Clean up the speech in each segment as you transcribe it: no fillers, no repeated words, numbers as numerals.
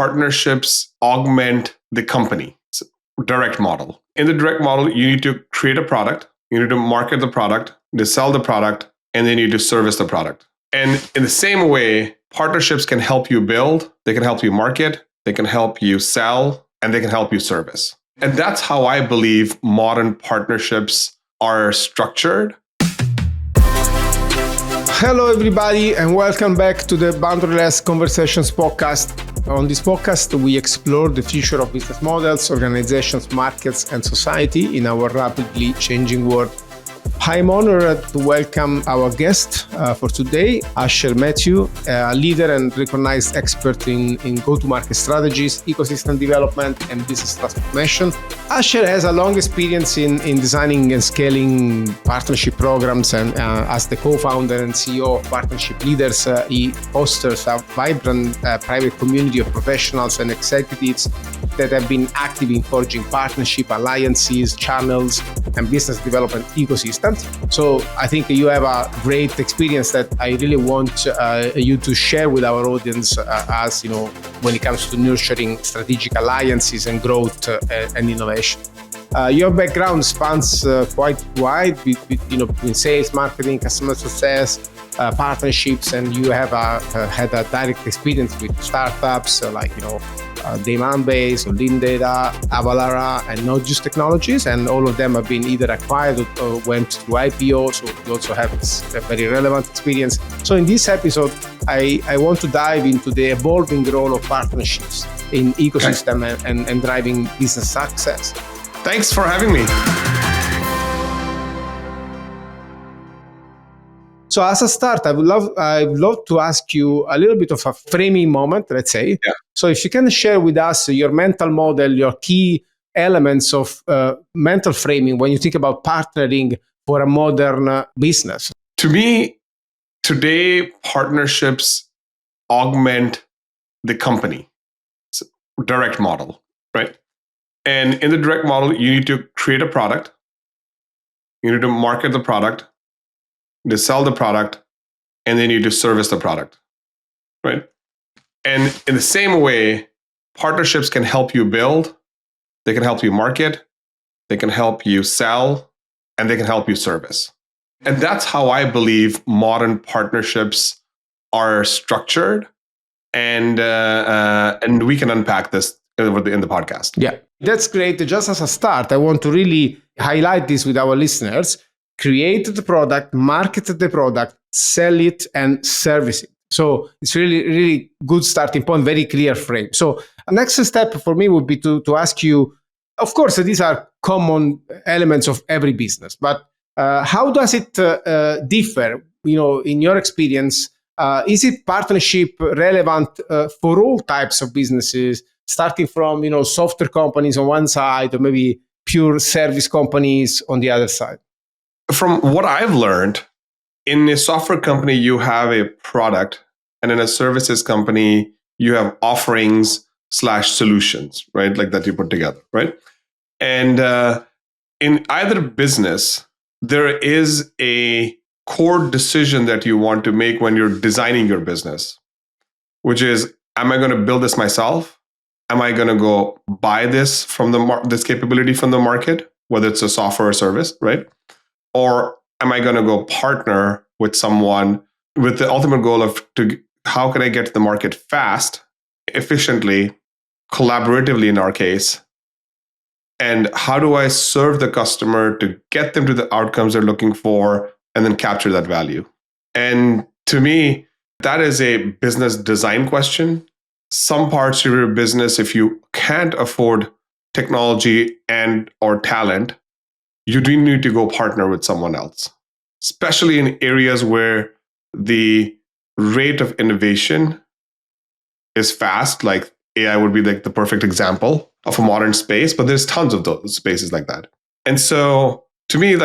partnerships augment the company. It's a direct model. In the direct model, you need to create a product, you need to market the product, to sell the product, and then you need to service the product. And in the same way, partnerships can help you build, they can help you market, they can help you sell, and they can help you service. And that's how I believe modern partnerships are structured. Hello, everybody, and welcome back to the Boundaryless Conversations podcast. On this podcast, we explore the future of business models, organizations, markets, and society in our rapidly changing world. I'm honored to welcome our guest for today, Asher Mathew, a leader and recognized expert in go-to-market strategies, ecosystem development, and business transformation. Asher has a long experience in designing and scaling partnership programs, and as the co-founder and CEO of Partnership Leaders, he fosters a vibrant private community of professionals and executives that have been active in forging partnership, alliances, channels, and business development ecosystems. So I think you have a great experience that I really want you to share with our audience as, when it comes to nurturing strategic alliances and growth and innovation. Your background spans quite wide between sales, marketing, customer success, partnerships, and you have had a direct experience with startups Demandbase, Lindera, Avalara, and Node.js Technologies, and all of them have been either acquired or went through IPO, so you also have a very relevant experience. So in this episode, I want to dive into the evolving role of partnerships in ecosystem and driving business success. Thanks for having me. So as a start, I would love to ask you a little bit of a framing moment, let's say. Yeah. So if you can share with us your mental model, your key elements of mental framing when you think about partnering for a modern business. To me, today, partnerships augment the company. It's a direct model, right? And in the direct model, you need to create a product, you need to market the product, to sell the product, and then you need to service the product, right? And in the same way, partnerships can help you build, they can help you market, they can help you sell, and they can help you service. And that's how I believe modern partnerships are structured. And we can unpack this in the podcast. Yeah, that's great. Just as a start, I want to really highlight this with our listeners. Create the product, market the product, sell it, and service it. So it's really, really good starting point, very clear frame. So next step for me would be to ask you, of course, these are common elements of every business, but how does it differ? In your experience, is it partnership relevant for all types of businesses, starting from, software companies on one side, or maybe pure service companies on the other side? From what I've learned, in a software company, you have a product, and in a services company, you have offerings/solutions, right? Like that you put together, right? And in either business, there is a core decision that you want to make when you're designing your business, which is, am I going to build this myself? Am I going to go buy this from this capability from the market, whether it's a software or service, right? Or am I going to go partner with someone with the ultimate goal of how can I get to the market fast, efficiently, collaboratively in our case? And how do I serve the customer to get them to the outcomes they're looking for and then capture that value? And to me, that is a business design question. Some parts of your business, if you can't afford technology and or talent, you do need to go partner with someone else, especially in areas where the rate of innovation is fast. Like AI would be like the perfect example of a modern space, but there's tons of those spaces like that. And so to me,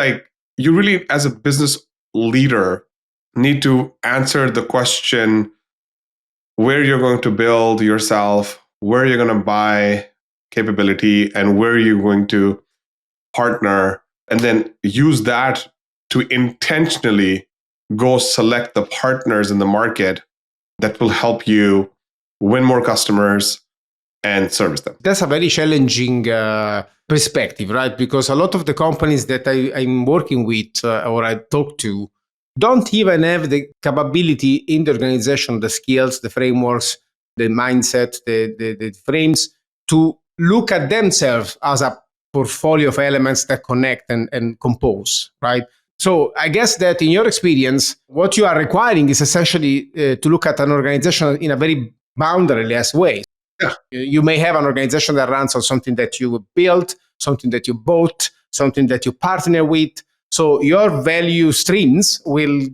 you really, as a business leader, need to answer the question where you're going to build yourself, where you're going to buy capability, and where you're going to partner, and then use that to intentionally go select the partners in the market that will help you win more customers, and service them. That's a very challenging perspective, right? Because a lot of the companies that I'm working with or I talk to don't even have the capability in the organization, the skills, the frameworks, the mindset, the frames to look at themselves as a portfolio of elements that connect and compose, right? So I guess that in your experience, what you are requiring is essentially to look at an organization in a very boundaryless way. Yeah. You may have an organization that runs on something that you built, something that you bought, something that you partner with. So your value streams will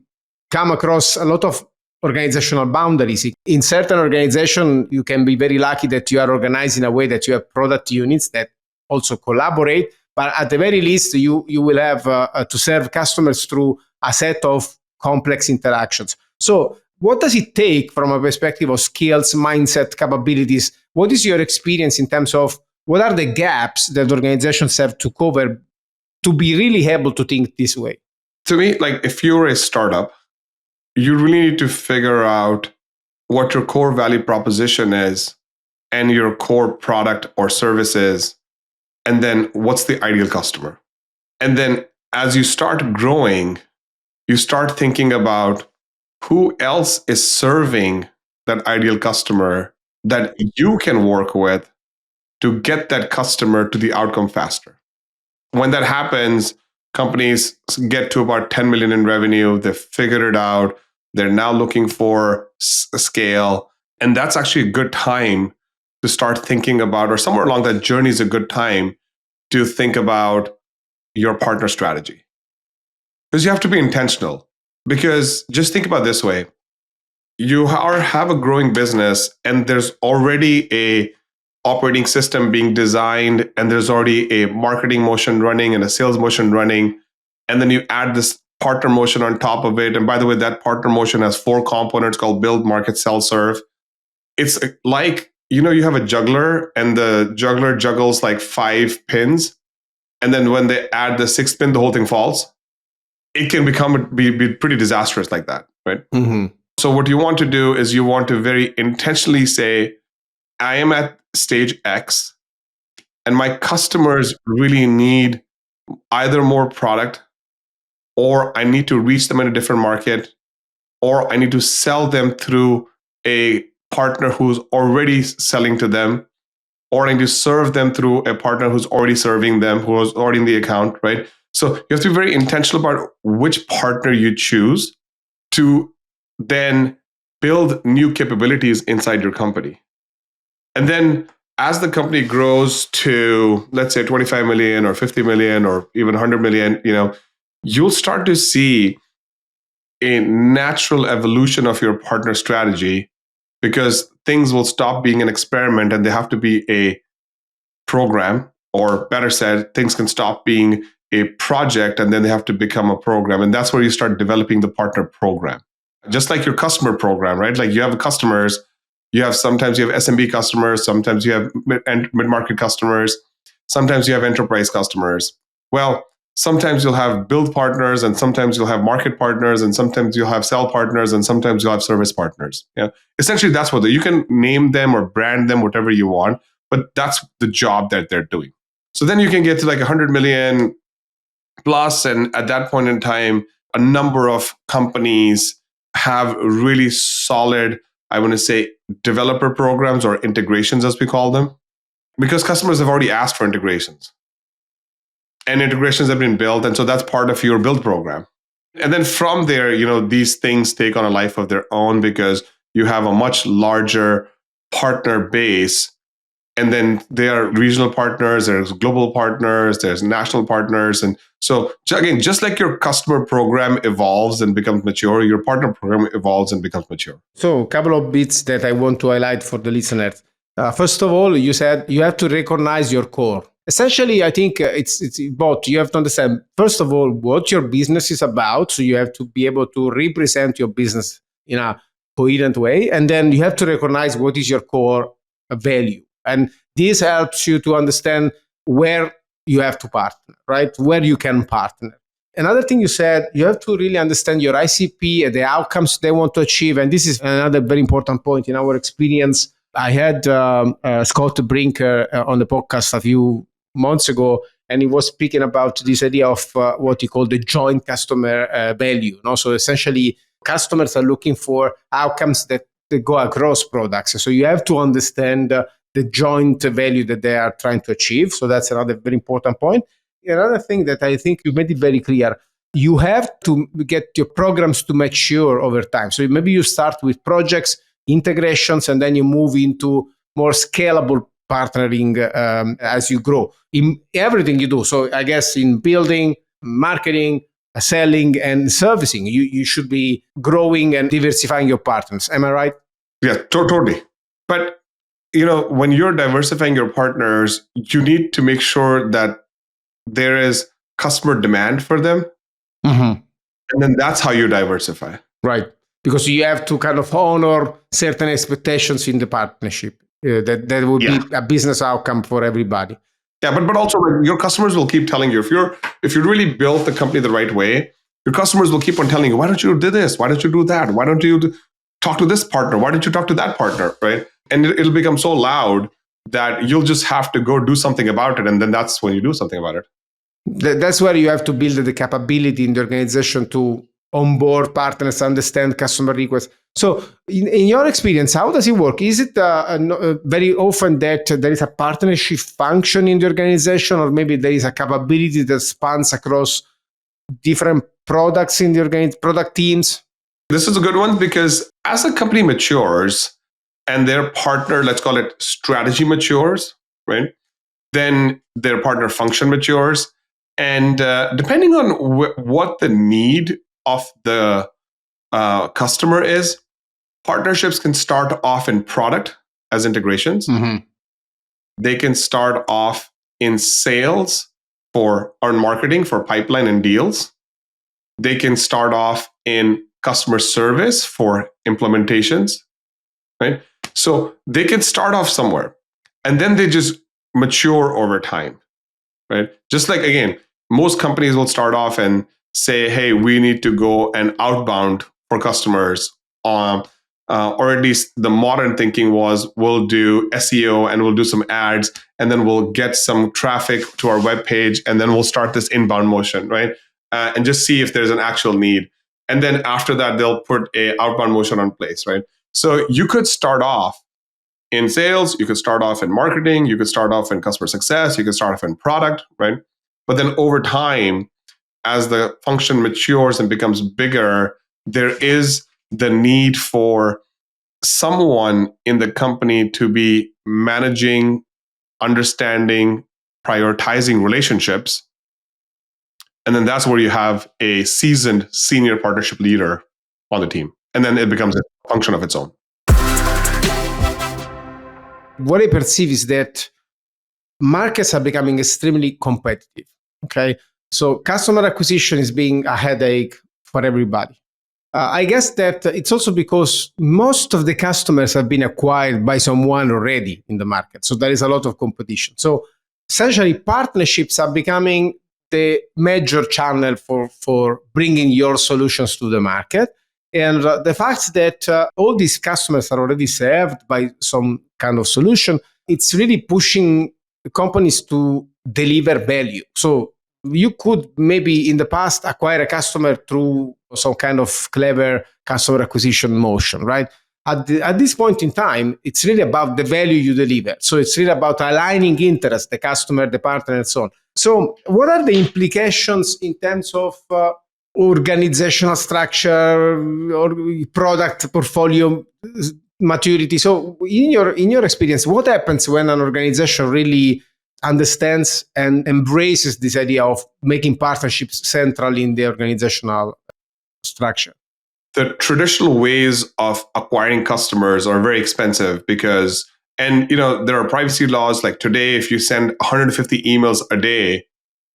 come across a lot of organizational boundaries. In certain organization, you can be very lucky that you are organized in a way that you have product units that also collaborate. But at the very least, you will have to serve customers through a set of complex interactions. So what does it take from a perspective of skills, mindset, capabilities? What is your experience in terms of what are the gaps that organizations have to cover to be really able to think this way? To me, like if you're a startup, you really need to figure out what your core value proposition is and your core product or service is, and then what's the ideal customer. And then as you start growing, you start thinking about who else is serving that ideal customer that you can work with to get that customer to the outcome faster. When that happens, companies get to about 10 million in revenue. They've figured it out. They're now looking for scale. And that's actually a good time to start thinking about, or somewhere along that journey is a good time to think about your partner strategy. Because you have to be intentional. Because just think about it this way. You have a growing business and there's already a operating system being designed and there's already a marketing motion running and a sales motion running. And then you add this partner motion on top of it. And by the way, that partner motion has 4 components called build, market, sell, serve. It's like, you have a juggler and the juggler juggles like 5 pins. And then when they add the 6th pin, the whole thing falls. It can be pretty disastrous like that, right? Mm-hmm. So what you want to do is you want to very intentionally say, I am at stage X and my customers really need either more product, or I need to reach them in a different market, or I need to sell them through a partner who's already selling to them, or I need to serve them through a partner who's already serving them, who is already in the account, right? So you have to be very intentional about which partner you choose to then build new capabilities inside your company. And then as the company grows to, let's say, 25 million or 50 million or even 100 million, you'll start to see a natural evolution of your partner strategy, because things will stop being an experiment and they have to be a program, or better said, things can stop being a project and then they have to become a program. And that's where you start developing the partner program. Just like your customer program, right? Like you have customers, sometimes you have SMB customers, sometimes you have mid-market customers, sometimes you have enterprise customers. Well, sometimes you'll have build partners, and sometimes you'll have market partners, and sometimes you'll have sell partners, and sometimes you'll have service partners. Yeah, essentially that's what you can name them or brand them whatever you want, but that's the job that they're doing. So then you can get to like 100 million plus, and at that point in time, a number of companies have really solid, I want to say, developer programs or integrations, as we call them, because customers have already asked for integrations. And integrations have been built. And so that's part of your build program. And then from there, these things take on a life of their own because you have a much larger partner base. And then there are regional partners, there's global partners, there's national partners. And so again, just like your customer program evolves and becomes mature, your partner program evolves and becomes mature. So a couple of bits that I want to highlight for the listeners. First of all, you said you have to recognize your core. Essentially, I think it's both. You have to understand, first of all, what your business is about. So you have to be able to represent your business in a coherent way. And then you have to recognize what is your core value. And this helps you to understand where you have to partner, right? Where you can partner. Another thing you said, you have to really understand your ICP and the outcomes they want to achieve. And this is another very important point in our experience. I had Scott Brinker on the podcast a few months ago, and he was speaking about this idea of what he called the joint customer value. So essentially, customers are looking for outcomes that they go across products. So you have to understand the joint value that they are trying to achieve. So that's another very important point. Another thing that I think you made it very clear, you have to get your programs to mature over time. So maybe you start with projects, integrations, and then you move into more scalable partnering as you grow in everything you do. So I guess in building, marketing, selling, and servicing, you should be growing and diversifying your partners. Am I right? Yeah, totally. But when you're diversifying your partners, you need to make sure that there is customer demand for them. Mm-hmm. And then that's how you diversify. Right. Because you have to kind of honor certain expectations in the partnership. That would be a business outcome for everybody. Yeah, but also your customers will keep telling you, if you really build the company the right way, your customers will keep on telling you, why don't you do this? Why don't you do that? Why don't you talk to this partner? Why don't you talk to that partner? Right? And it'll become so loud that you'll just have to go do something about it. And then that's when you do something about it. That's where you have to build the capability in the organization to onboard partners, understand customer requests. So in your experience, how does it work? Is it very often that there is a partnership function in the organization, or maybe there is a capability that spans across different products in the product teams? This is a good one because as a company matures and their partner, let's call it strategy matures, right? Then their partner function matures. And depending on what the need of the customer is, partnerships can start off in product as integrations. Mm-hmm. They can start off in sales or marketing for pipeline and deals. They can start off in customer service for implementations, right? So they can start off somewhere and then they just mature over time, right? Just like, again, most companies will start off and say, hey, we need to go and outbound for customers. Or at least the modern thinking was we'll do SEO and we'll do some ads and then we'll get some traffic to our webpage and then we'll start this inbound motion, right? And just see if there's an actual need. And then after that, they'll put a outbound motion on place, right? So you could start off in sales, you could start off in marketing, you could start off in customer success, you could start off in product, right? But then over time, as the function matures and becomes bigger, there is the need for someone in the company to be managing, understanding, prioritizing relationships. And then that's where you have a seasoned senior partnership leader on the team. And then it becomes a function of its own. What I perceive is that markets are becoming extremely competitive. Okay. So customer acquisition is being a headache for everybody. I guess that it's also because most of the customers have been acquired by someone already in the market. So there is a lot of competition. So essentially, partnerships are becoming the major channel for bringing your solutions to the market. And the fact that all these customers are already served by some kind of solution, it's really pushing companies to deliver value. So you could maybe in the past acquire a customer through some kind of clever customer acquisition motion, right? At this point in time, it's really about the value you deliver. So it's really about aligning interests, the customer, the partner, and so on. So what are the implications in terms of organizational structure or product portfolio maturity? So in your experience, what happens when an organization really understands and embraces this idea of making partnerships central in the organizational structure? The traditional ways of acquiring customers are very expensive because, and there are privacy laws. Like today, if you send 150 emails a day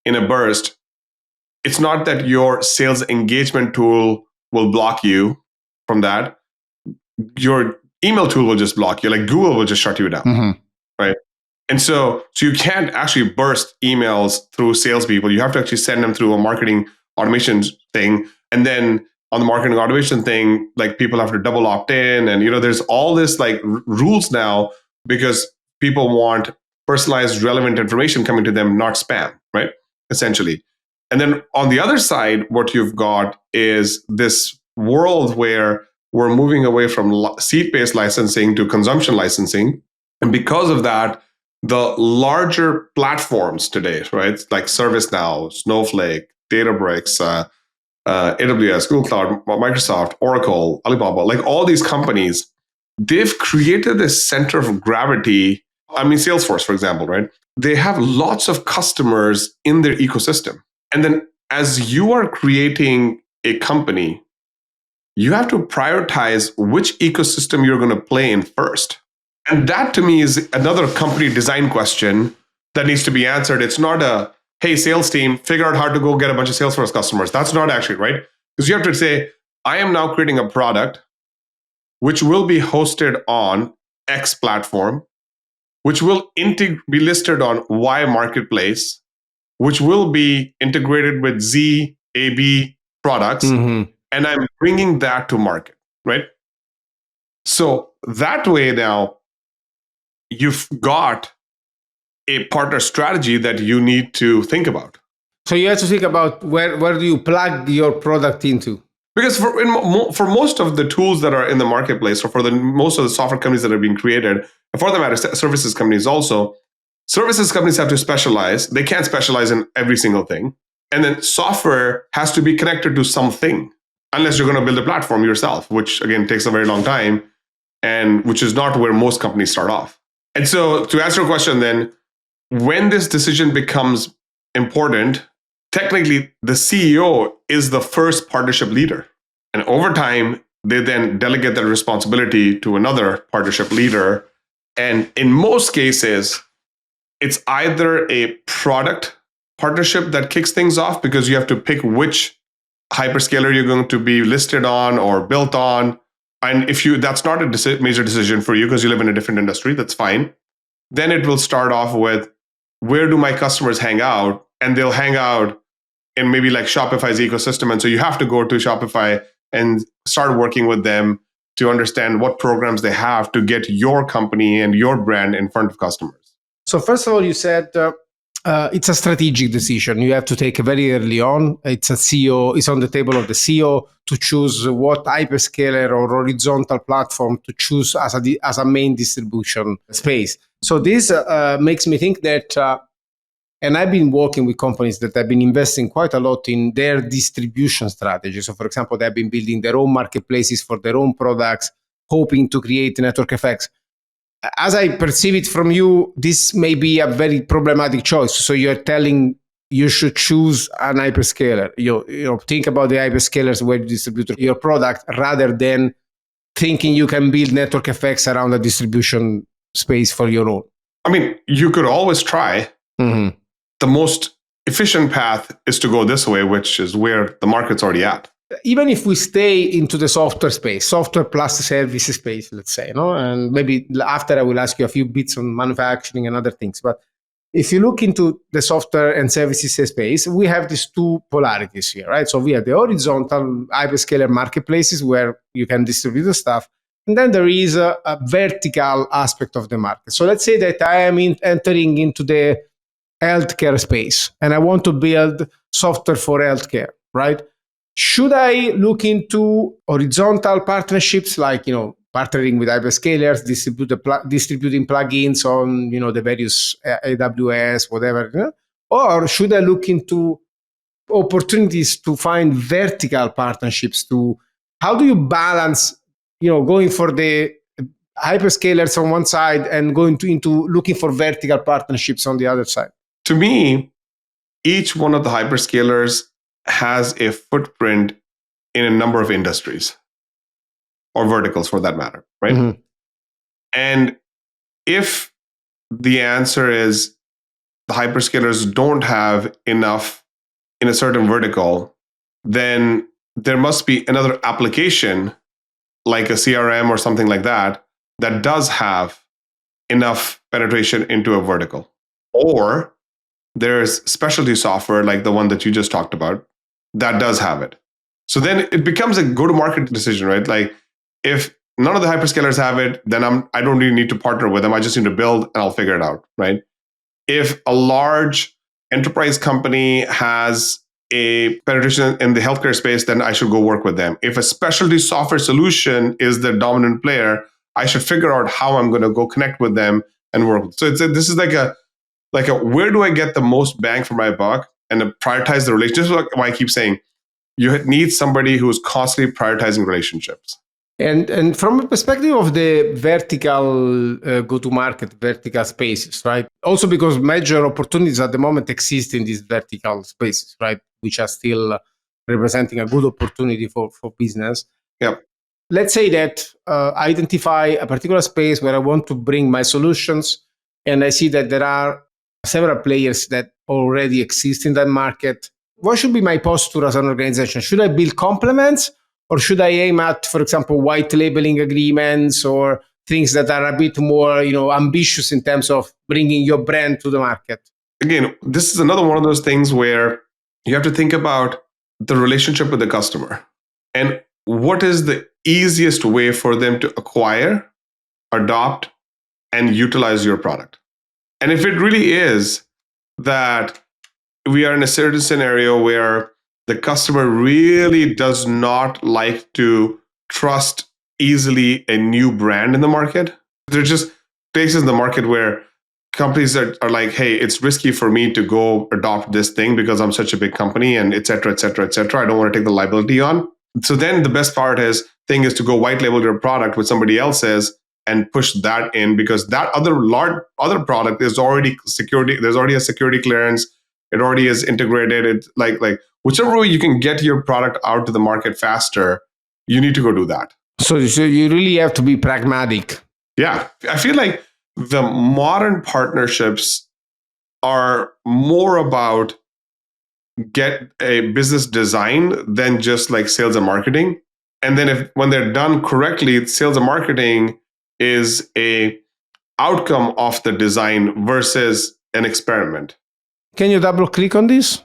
in a burst, it's not that your sales engagement tool will block you from that. Your email tool will just block you. Like Google will just shut you down, right? And so you can't actually burst emails through salespeople. You have to actually send them through a marketing automation thing. And then on the marketing automation thing, like people have to double opt in, and there's all this like rules now because people want personalized, relevant information coming to them, not spam, right? Essentially. And then on the other side, what you've got is this world where we're moving away from seat-based licensing to consumption licensing. And because of that, the larger platforms today, right, like ServiceNow, Snowflake, Databricks, AWS, Google Cloud, Microsoft, Oracle, Alibaba, like all these companies, they've created this center of gravity. I mean, Salesforce, for example, right? They have lots of customers in their ecosystem. And then as you are creating a company, you have to prioritize which ecosystem you're going to play in first. And that to me is another company design question that needs to be answered. It's not a, hey, sales team, figure out how to go get a bunch of Salesforce customers. That's not actually, right? Because you have to say, I am now creating a product which will be hosted on X platform, which will be listed on Y marketplace, which will be integrated with Z, AB products. Mm-hmm. And I'm bringing that to market, right? So that way now, you've got a partner strategy that you need to think about. So you have to think about where do you plug your product into? Because for most of the tools that are in the marketplace, or for most of the software companies that are being created, and for the matter, services companies also, services companies have to specialize. They can't specialize in every single thing. And then software has to be connected to something, unless you're going to build a platform yourself, which again takes a very long time, and which is not where most companies start off. And so to answer your question then, when this decision becomes important, technically the CEO is the first partnership leader. And over time, they then delegate that responsibility to another partnership leader. And in most cases, it's either a product partnership that kicks things off, because you have to pick which hyperscaler you're going to be listed on or built on. And if that's not a major decision for you because you live in a different industry, that's fine. Then it will start off with, where do my customers hang out? And they'll hang out in maybe like Shopify's ecosystem. And so you have to go to Shopify and start working with them to understand what programs they have to get your company and your brand in front of customers. So first of all, you said it's a strategic decision you have to take very early on. It's on the table of the CEO to choose what hyperscaler or horizontal platform to choose as a main distribution space. So this makes me think that, and I've been working with companies that have been investing quite a lot in their distribution strategy. So for example, they've been building their own marketplaces for their own products, hoping to create network effects. As I perceive it from you, this may be a very problematic choice. So you're telling you should choose an hyperscaler. You think about the hyperscalers where you distribute your product, rather than thinking you can build network effects around a distribution space for your own. I mean, you could always try. Mm-hmm. The most efficient path is to go this way, which is where the market's already at. Even if we stay into the software space, software plus services space, let's say, and maybe after I will ask you a few bits on manufacturing and other things. But if you look into the software and services space, we have these two polarities here, right? So we have the horizontal hyperscaler marketplaces where you can distribute the stuff. And then there is a vertical aspect of the market. So let's say that I am entering into the healthcare space and I want to build software for healthcare, right? Should I look into horizontal partnerships like, partnering with hyperscalers, distributing plugins on, the various AWS, whatever, or should I look into opportunities to find vertical partnerships how do you balance, going for the hyperscalers on one side and going into looking for vertical partnerships on the other side? To me, each one of the hyperscalers has a footprint in a number of industries or verticals for that matter, right? Mm-hmm. And if the answer is the hyperscalers don't have enough in a certain vertical, then there must be another application like a CRM or something like that does have enough penetration into a vertical. Or there's specialty software like the one that you just talked about that does have it. So then it becomes a go-to-market decision, right? Like if none of the hyperscalers have it, then I don't really need to partner with them. I just need to build and I'll figure it out, right? If a large enterprise company has a penetration in the healthcare space, then I should go work with them. If a specialty software solution is the dominant player, I should figure out how I'm going to go connect with them and work. So this is like a where do I get the most bang for my buck and to prioritize the relationship. This is why I keep saying you need somebody who's constantly prioritizing relationships. And from a perspective of the vertical go-to-market, vertical spaces, right? Also because major opportunities at the moment exist in these vertical spaces, right? Which are still representing a good opportunity for business. Yep. Let's say that I identify a particular space where I want to bring my solutions, and I see that there are several players that already exist in that market. What should be my posture as an organization? Should I build complements? Or should I aim at, for example, white labeling agreements or things that are a bit more, ambitious in terms of bringing your brand to the market? Again, this is another one of those things where you have to think about the relationship with the customer and what is the easiest way for them to acquire, adopt, and utilize your product. And if it really is that we are in a certain scenario where the customer really does not like to trust easily a new brand in the market. There's just places in the market where companies are like, hey, it's risky for me to go adopt this thing because I'm such a big company and et cetera, et cetera, et cetera. I don't want to take the liability on. So then the best part is to go white label your product with somebody else's and push that in because that other product is already security. There's already a security clearance. It already is integrated. It's like whichever way you can get your product out to the market faster, you need to go do that. So you really have to be pragmatic. Yeah. I feel like the modern partnerships are more about get a business design than just like sales and marketing. And then when they're done correctly, sales and marketing is a outcome of the design versus an experiment. Can you double click on this?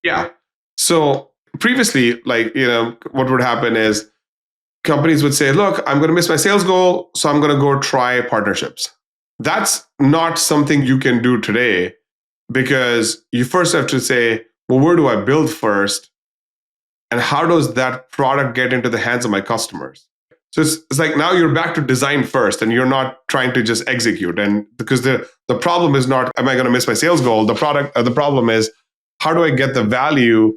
Yeah. So previously, what would happen is companies would say, look, I'm going to miss my sales goal, so I'm going to go try partnerships. That's not something you can do today because you first have to say, well, where do I build first? And how does that product get into the hands of my customers? So it's like now you're back to design first and you're not trying to just execute. And because the problem is not, am I going to miss my sales goal? The problem is, how do I get the value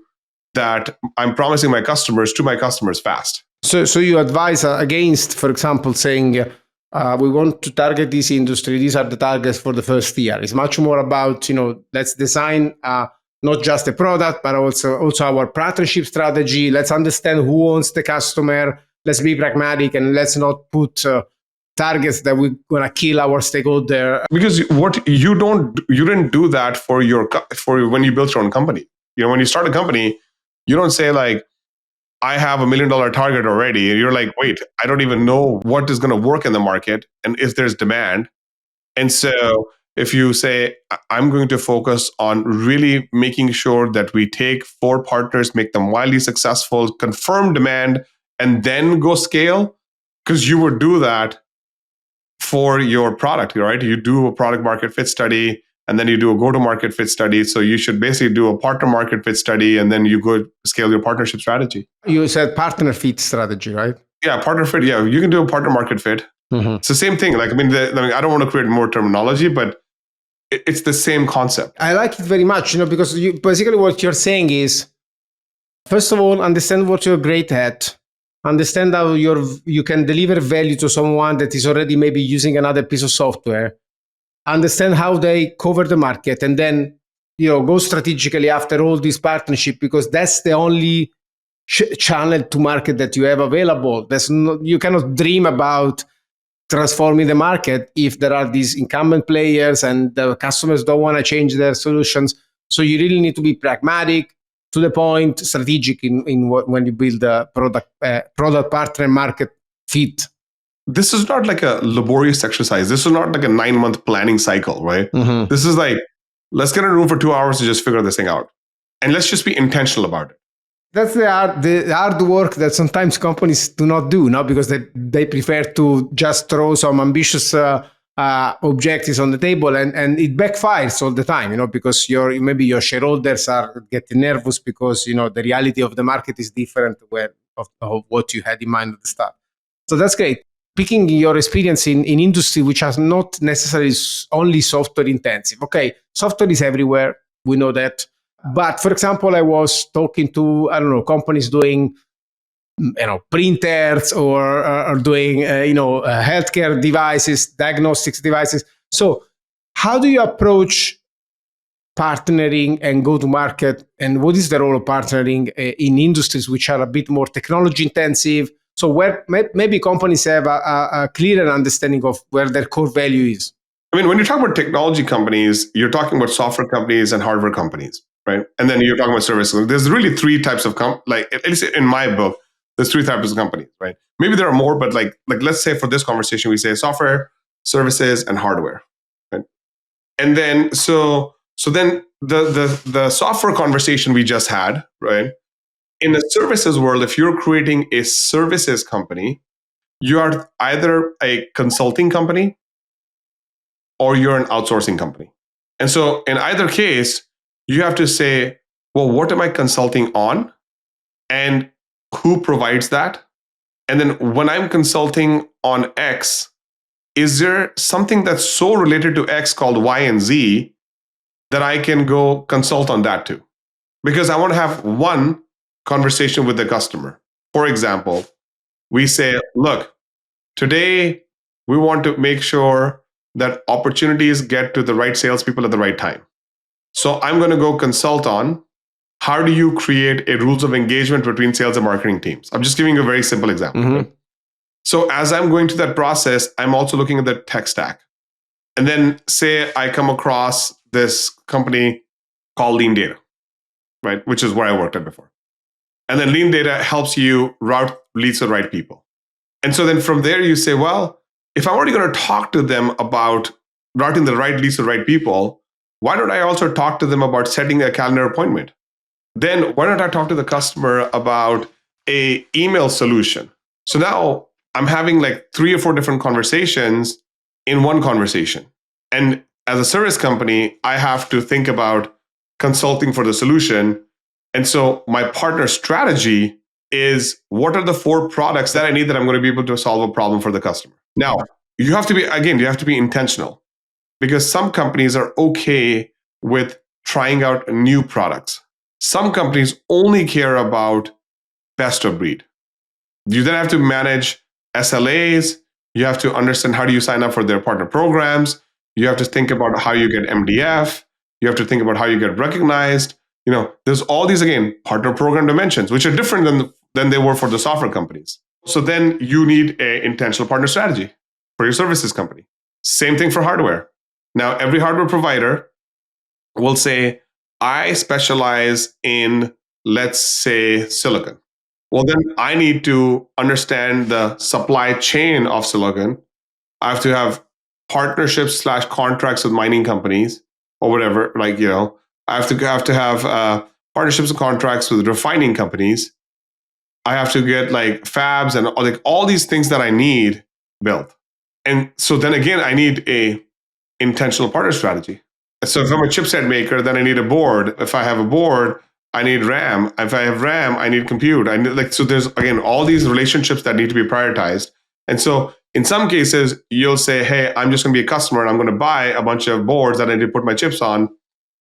that I'm promising my customers to my customers fast? So you advise against, for example, saying we want to target this industry. These are the targets for the first year. It's much more about, let's design not just the product, but also our partnership strategy. Let's understand who owns the customer. Let's be pragmatic and let's not put targets that we're gonna kill our stakeholder. Because you didn't do that for when you built your own company. When you start a company, you don't say like, I have $1 million target already, and you're like, wait, I don't even know what is going to work in the market and if there's demand. And so if you say, I'm going to focus on really making sure that we take 4 partners, make them wildly successful, confirm demand, and then go scale, because you would do that for your product, right? You do a product market fit study, and then you do a go-to-market fit study. So you should basically do a partner market fit study, and then you go scale your partnership strategy. You said partner fit strategy, right? Yeah, partner fit. Yeah, you can do a partner market fit. Mm-hmm. It's the same thing. I don't want to create more terminology, but it's the same concept. I like it very much, because basically what you're saying is, first of all, understand what you're great at. Understand how you can deliver value to someone that is already maybe using another piece of software. Understand how they cover the market, and then go strategically after all this partnership, because that's the only channel to market that you have available. You cannot dream about transforming the market if there are these incumbent players and the customers don't want to change their solutions. So you really need to be pragmatic, to the point, strategic in when you build a product partner market fit. This is not like a laborious exercise. This is not like a 9-month planning cycle, right? Mm-hmm. This is like, let's get in a room for 2 hours to just figure this thing out. And let's just be intentional about it. That's the hard work that sometimes companies do not do, no, because they prefer to just throw some ambitious objectives on the table, and it backfires all the time, because maybe your shareholders are getting nervous because the reality of the market is different of what you had in mind at the start. So that's great. Picking your experience in industry which are not necessarily only software intensive. Okay, software is everywhere. We know that. But for example, I was talking to, I don't know, companies doing, printers or doing, healthcare devices, diagnostics devices. So how do you approach partnering and go to market? And what is the role of partnering in industries which are a bit more technology intensive? So where maybe companies have a clearer understanding of where their core value is. I mean, when you talk about technology companies, you're talking about software companies and hardware companies, right? And then you're talking about services. There's really three types of at least in my book, there's three types of companies, right? Maybe there are more, but like let's say for this conversation, we say software, services, and hardware, right? And then so then the software conversation we just had, right? In the services world, if you're creating a services company, you are either a consulting company or you're an outsourcing company. And so in either case, you have to say, well, what am I consulting on? And who provides that? And then when I'm consulting on X, is there something that's so related to X called Y and Z that I can go consult on that too? Because I want to have one conversation with the customer. For example, we say, look, today we want to make sure that opportunities get to the right salespeople at the right time. So I'm going to go consult on how do you create a rules of engagement between sales and marketing teams. I'm just giving you a very simple example. Mm-hmm. Right? So as I'm going through that process, I'm also looking at the tech stack. And then say I come across this company called Lean Data, right? Which is where I worked at before. And then Lean Data helps you route leads to the right people. And so then from there you say, well, if I'm already going to talk to them about routing the right leads to the right people, why don't I also talk to them about setting a calendar appointment? Then why don't I talk to the customer about a email solution? So now I'm having like 3 or 4 different conversations in one conversation. And as a service company, I have to think about consulting for the solution. And so my partner strategy is what are the 4 products that I need that I'm going to be able to solve a problem for the customer. Now, you have to be intentional, because some companies are okay with trying out new products. Some companies only care about best of breed. You then have to manage SLAs. You have to understand how do you sign up for their partner programs. You have to think about how you get MDF. You have to think about how you get recognized. There's all these, again, partner program dimensions, which are different than they were for the software companies. So then you need an intentional partner strategy for your services company. Same thing for hardware. Now, every hardware provider will say, I specialize in, let's say, silicon. Well, then I need to understand the supply chain of silicon. I have to have partnerships / contracts with mining companies or whatever. I have to have partnerships and contracts with refining companies. I have to get like fabs and like all these things that I need built. And so then again, I need a intentional partner strategy. So if I'm a chipset maker, then I need a board. If I have a board, I need RAM. If I have RAM, I need compute. So there's, again, all these relationships that need to be prioritized. And so in some cases, you'll say, hey, I'm just going to be a customer and I'm going to buy a bunch of boards that I need to put my chips on.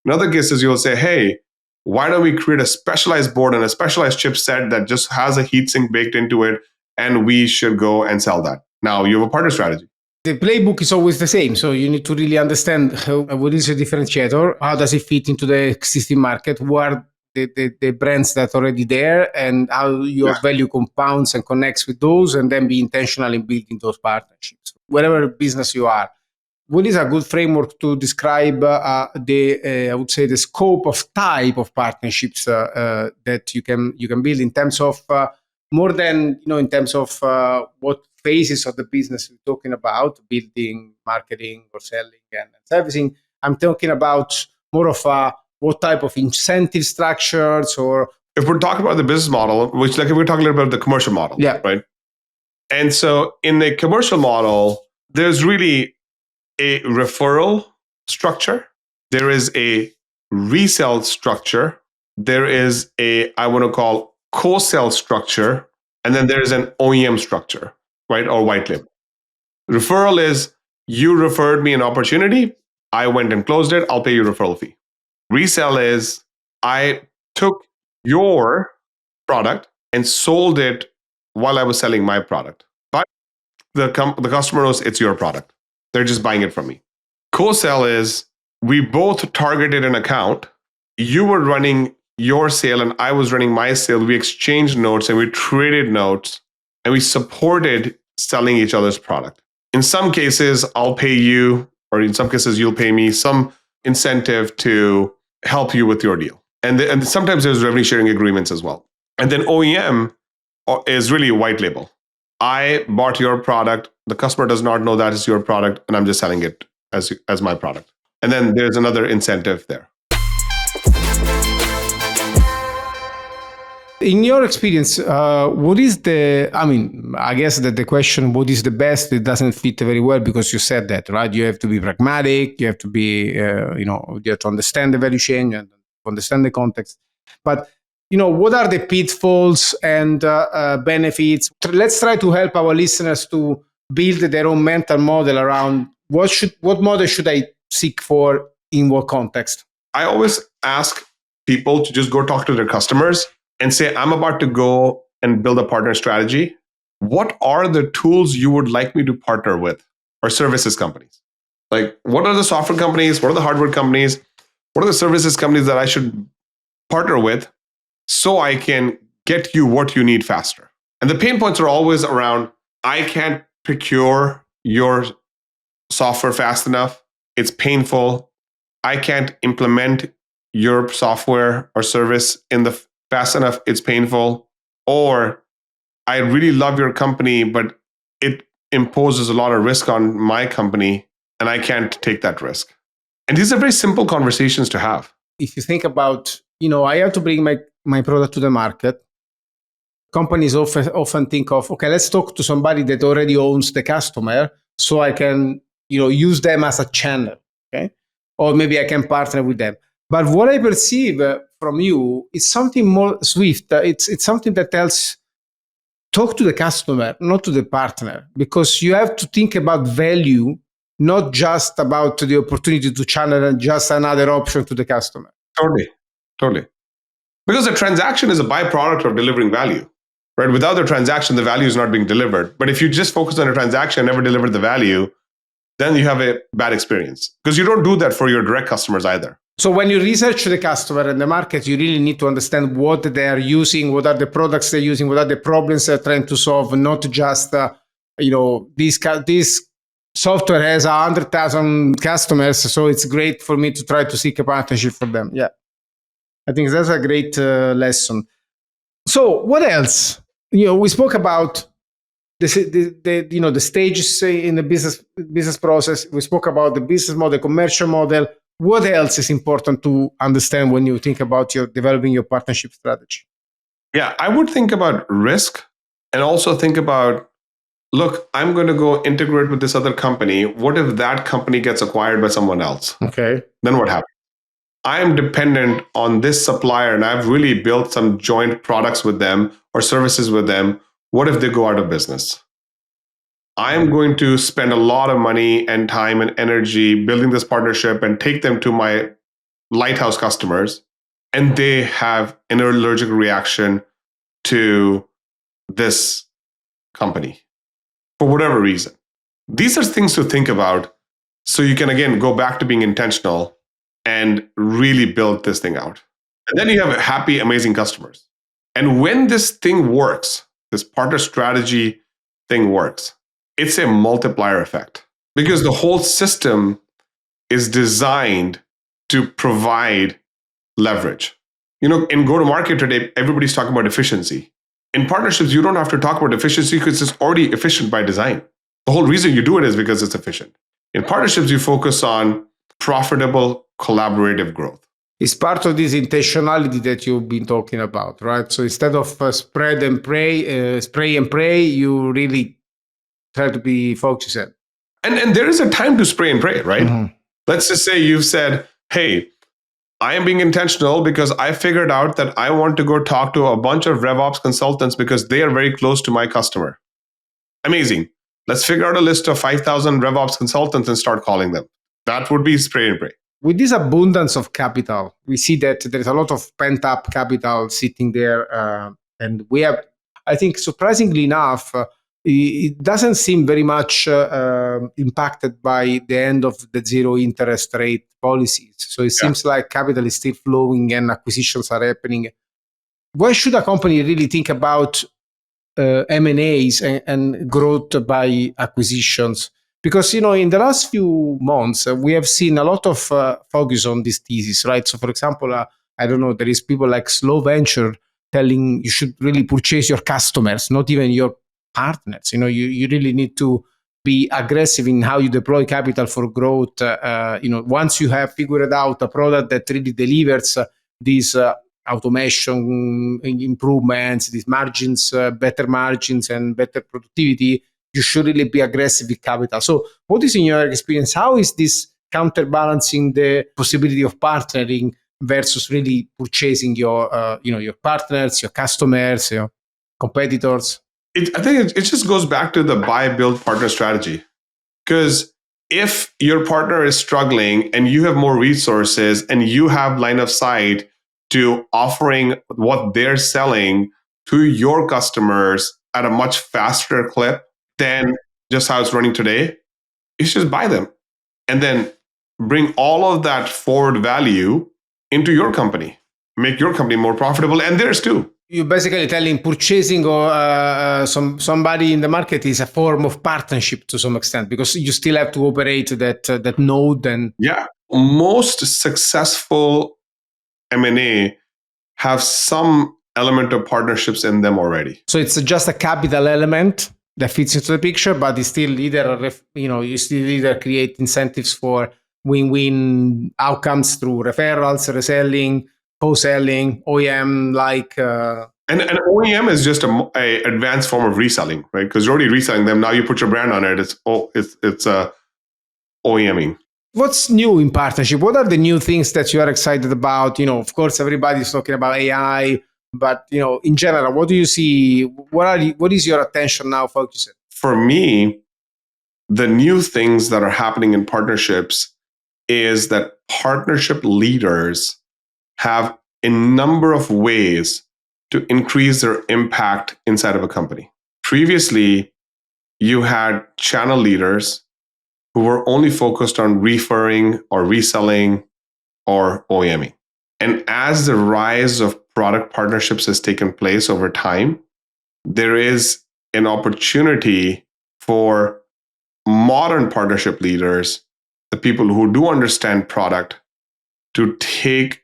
In other cases, you'll say, hey, why don't we create a specialized board and a specialized chipset that just has a heatsink baked into it, and we should go and sell that. Now you have a partner strategy. The playbook is always the same. So you need to really understand what is a differentiator, how does it fit into the existing market, what are the brands that are already there, and how your value compounds and connects with those, and then be intentional in building those partnerships. Whatever business you are. What is a good framework to describe I would say, the scope of type of partnerships that you can build in terms of more than, in terms of what phases of the business we're talking about, building, marketing, or selling and servicing. I'm talking about more of what type of incentive structures or if we're talking about the business model, which like if we're talking a little bit about the commercial model, Yeah. right? And so in the commercial model, there's really a referral structure. There is a resell structure. There is a, I want to call co-sell structure. And then there is an OEM structure, right? Or white label. Referral is you referred me an opportunity. I went and closed it. I'll pay you referral fee. Resell is I took your product and sold it while I was selling my product. But the customer knows it's your product. They're just buying it from me. Co-sell is we both targeted an account. You were running your sale and I was running my sale. We exchanged notes and we traded notes and we supported selling each other's product. In some cases, I'll pay you, or in some cases, you'll pay me some incentive to help you with your deal. And sometimes there's revenue sharing agreements as well. And then OEM is really a white label. I bought your product. The customer does not know that is your product, and I'm just selling it as my product. And then there's another incentive there. In your experience, what is I guess that the question, what is the best, it doesn't fit very well because you said that, right? You have to be pragmatic, you have to be, you have to understand the value chain and understand the context. But, what are the pitfalls and benefits? Let's try to help our listeners to build their own mental model around what model should I seek for in what context? I always ask people to just go talk to their customers and say, I'm about to go and build a partner strategy. What are the tools you would like me to partner with or services companies? Like, what are the software companies? What are the hardware companies? What are the services companies that I should partner with so I can get you what you need faster? And the pain points are always around, I can't procure your software fast enough. It's painful. I can't implement your software or service in the fast enough, it's painful. Or I really love your company, but it imposes a lot of risk on my company and I can't take that risk. And these are very simple conversations to have. If you think about, I have to bring my product to the market. Companies often think of, okay, let's talk to somebody that already owns the customer so I can, use them as a channel, okay? Or maybe I can partner with them. But what I perceive from you is something more swift. It's something that tells, talk to the customer, not to the partner, because you have to think about value, not just about the opportunity to channel and just another option to the customer. Totally. Because a transaction is a byproduct of delivering value, right? Without the transaction, the value is not being delivered. But if you just focus on a transaction and never deliver the value, then you have a bad experience because you don't do that for your direct customers either. So when you research the customer and the market, you really need to understand what they are using, what are the products they're using, what are the problems they're trying to solve, not just, this software has 100,000 customers, so it's great for me to try to seek a partnership for them. Yeah, I think that's a great lesson. So what else? We spoke about the stages in the business process. We spoke about the business model, commercial model. What else is important to understand when you think about developing your partnership strategy? Yeah, I would think about risk and also think about, look, I'm going to go integrate with this other company. What if that company gets acquired by someone else? Okay. Then what happens? I am dependent on this supplier and I've really built some joint products with them or services with them. What if they go out of business? I'm going to spend a lot of money and time and energy building this partnership and take them to my lighthouse customers, and they have an allergic reaction to this company for whatever reason. These are things to think about so you can, again, go back to being intentional and really build this thing out. And then you have happy, amazing customers. And when this thing works, this partner strategy thing works, it's a multiplier effect because the whole system is designed to provide leverage. In go-to-market today, everybody's talking about efficiency. In partnerships, you don't have to talk about efficiency because it's already efficient by design. The whole reason you do it is because it's efficient. In partnerships, you focus on profitable, collaborative growth. It's part of this intentionality that you've been talking about, right? So instead of spray and pray, you really try to be focused. And there is a time to spray and pray, right? Mhm. Let's just say you've said, hey, I am being intentional because I figured out that I want to go talk to a bunch of RevOps consultants because they are very close to my customer. Amazing. Let's figure out a list of 5,000 RevOps consultants and start calling them. That would be spray and pray. With this abundance of capital, we see that there's a lot of pent up capital sitting there. And we have, I think, surprisingly enough, it doesn't seem very much impacted by the end of the zero interest rate policies. So it seems like capital is still flowing and acquisitions are happening. Why should a company really think about M&As and growth by acquisitions? Because, in the last few months, we have seen a lot of focus on this thesis, right? So, for example, I don't know, there is people like Slow Venture telling you should really purchase your customers, not even your partners. You really need to be aggressive in how you deploy capital for growth. Once you have figured out a product that really delivers these automation improvements, these margins, better margins and better productivity, you should really be aggressive with capital. So what is in your experience? How is this counterbalancing the possibility of partnering versus really purchasing your partners, your customers, your competitors? I think it just goes back to the buy, build, partner strategy. Because if your partner is struggling and you have more resources and you have line of sight to offering what they're selling to your customers at a much faster clip than just how it's running today, you should just buy them and then bring all of that forward value into your company, make your company more profitable and theirs too. You're basically telling purchasing or somebody in the market is a form of partnership to some extent, because you still have to operate that node. And yeah, most successful M&A have some element of partnerships in them already. So it's just a capital element that fits into the picture, but it's still you still either create incentives for win-win outcomes through referrals, reselling, co-selling, OEM like. And OEM is just a advanced form of reselling, right? Because you're already reselling them. Now you put your brand on it. It's OEMing. What's new in partnership? What are the new things that you are excited about? Of course, everybody's talking about AI, but in general, what do you see? What is your attention now focused? For me, the new things that are happening in partnerships is that partnership leaders have a number of ways to increase their impact inside of a company. Previously, you had channel leaders who were only focused on referring or reselling or OEMing. And as the rise of product partnerships has taken place over time, there is an opportunity for modern partnership leaders, the people who do understand product, to take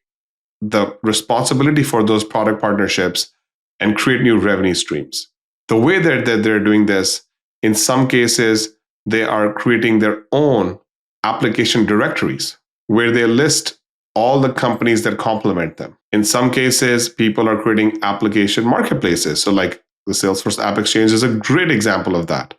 the responsibility for those product partnerships and create new revenue streams. The way that they're doing this, in some cases, they are creating their own application directories where they list all the companies that complement them. In some cases, people are creating application marketplaces. So like the Salesforce App Exchange is a great example of that.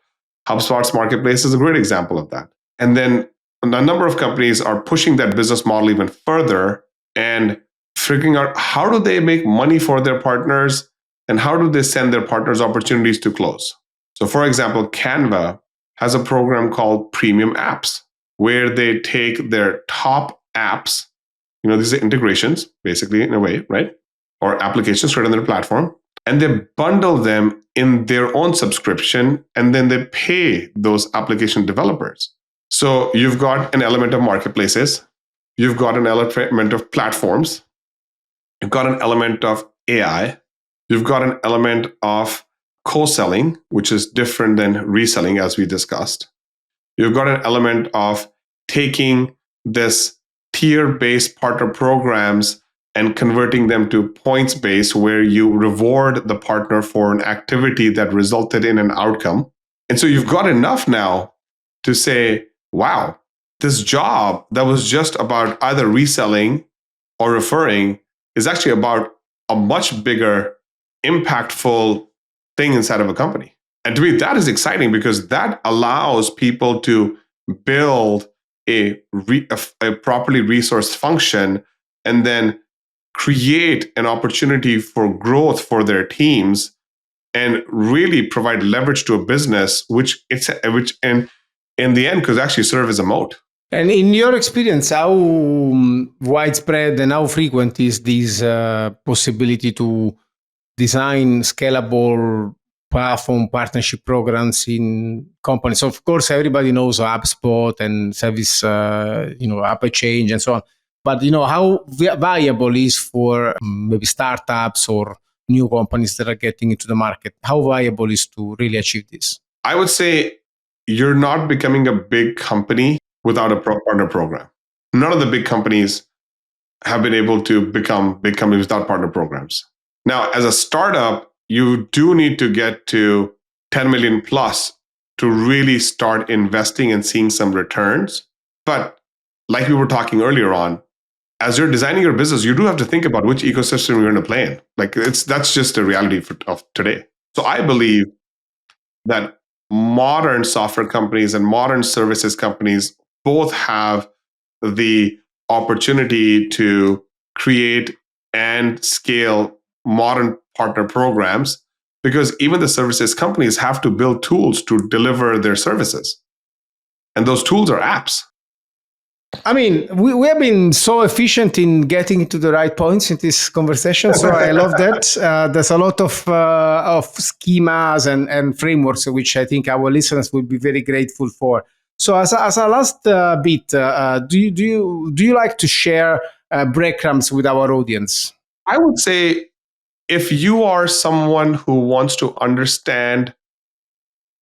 HubSpot's marketplace is a great example of that. And then a number of companies are pushing that business model even further and figuring out how do they make money for their partners and how do they send their partners opportunities to close. So for example, Canva has a program called Premium Apps where they take their top apps, these are integrations basically in a way, right? Or applications right on their platform, and they bundle them in their own subscription, and then they pay those application developers. So you've got an element of marketplaces, you've got an element of platforms, you've got an element of AI, you've got an element of co-selling, which is different than reselling, as we discussed. You've got an element of taking this tier-based partner programs and converting them to points-based, where you reward the partner for an activity that resulted in an outcome. And so you've got enough now to say, wow, this job that was just about either reselling or referring is actually about a much bigger, impactful thing inside of a company. And to me, that is exciting because that allows people to build a properly resourced function and then create an opportunity for growth for their teams and really provide leverage to a business, which in the end could actually serve as a moat. And in your experience, how widespread and how frequent is this possibility to design scalable platform partnership programs in companies? Of course, everybody knows HubSpot and service, App Exchange and so on. But how viable is for maybe startups or new companies that are getting into the market? How viable is to really achieve this? I would say you're not becoming a big company without a partner program. None of the big companies have been able to become big companies without partner programs. Now, as a startup, you do need to get to 10 million plus to really start investing and seeing some returns. But like we were talking earlier on, as you're designing your business, you do have to think about which ecosystem you're going to play in. That's just the reality of today. So I believe that modern software companies and modern services companies both have the opportunity to create and scale modern partner programs, because even the services companies have to build tools to deliver their services. And those tools are apps. I mean, we have been so efficient in getting to the right points in this conversation. So I love that. There's a lot of schemas and frameworks, which I think our listeners will be very grateful for. So as a last bit, do you like to share breadcrumbs with our audience? I would say if you are someone who wants to understand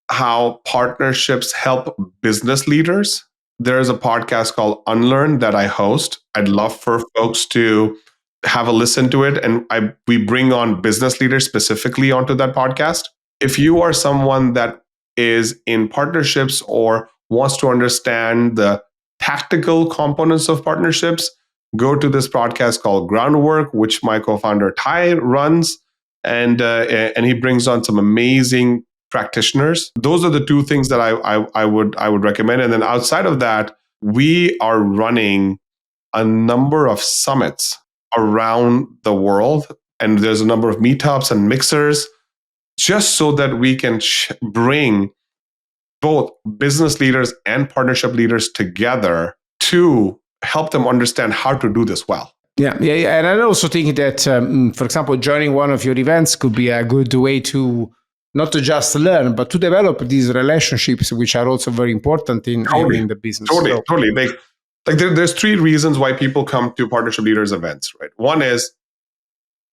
how partnerships help business leaders, there's a podcast called Unlearn that I host. I'd love for folks to have a listen to it. And we bring on business leaders specifically onto that podcast. If you are someone that is in partnerships or wants to understand the tactical components of partnerships, go to this podcast called Groundwork, which my co-founder Ty runs. And he brings on some amazing practitioners. Those are the two things that I would recommend. And then outside of that, we are running a number of summits around the world, and there's a number of meetups and mixers, just so that we can bring both business leaders and partnership leaders together to help them understand how to do this well. Yeah. And I also think that, for example, joining one of your events could be a good way to not to just learn, but to develop these relationships, which are also very important in the business. Totally. There's three reasons why people come to partnership leaders events, right? One is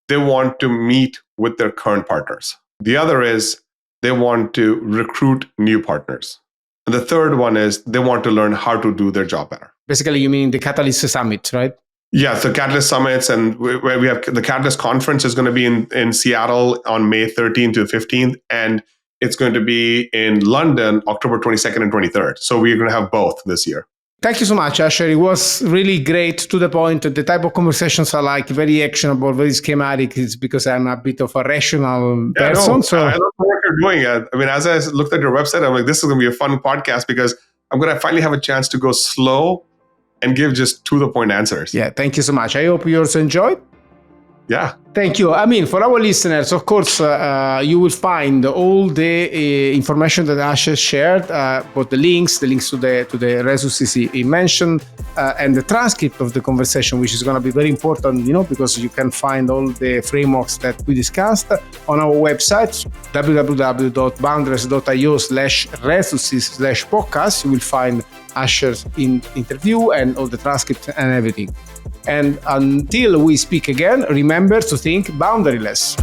they want to meet with their current partners. The other is they want to recruit new partners. And the third one is they want to learn how to do their job better. Basically, you mean the Catalyst Summit, right? Yeah, so Catalyst Summits, and where we have the Catalyst Conference is going to be in Seattle on May 13th to 15th, and it's going to be in London October 22nd and 23rd. So we're going to have both this year. Thank you so much, Asher. It was really great, to the point. The type of conversations I like, very actionable, very schematic. It's because I'm a bit of a rational person. I love the work you're doing. I mean, as I looked at your website, I'm like, this is going to be a fun podcast because I'm going to finally have a chance to go slow and give just to-the-point answers. Yeah, thank you so much. I hope you also enjoyed. Yeah. Thank you. I mean, for our listeners, of course, you will find all the information that Asher shared, both the links to the resources he mentioned, and the transcript of the conversation, which is going to be very important, because you can find all the frameworks that we discussed on our website, www.boundaries.io/resources/podcast. You will find Asher's interview and all the transcripts and everything. And until we speak again, remember to think boundaryless.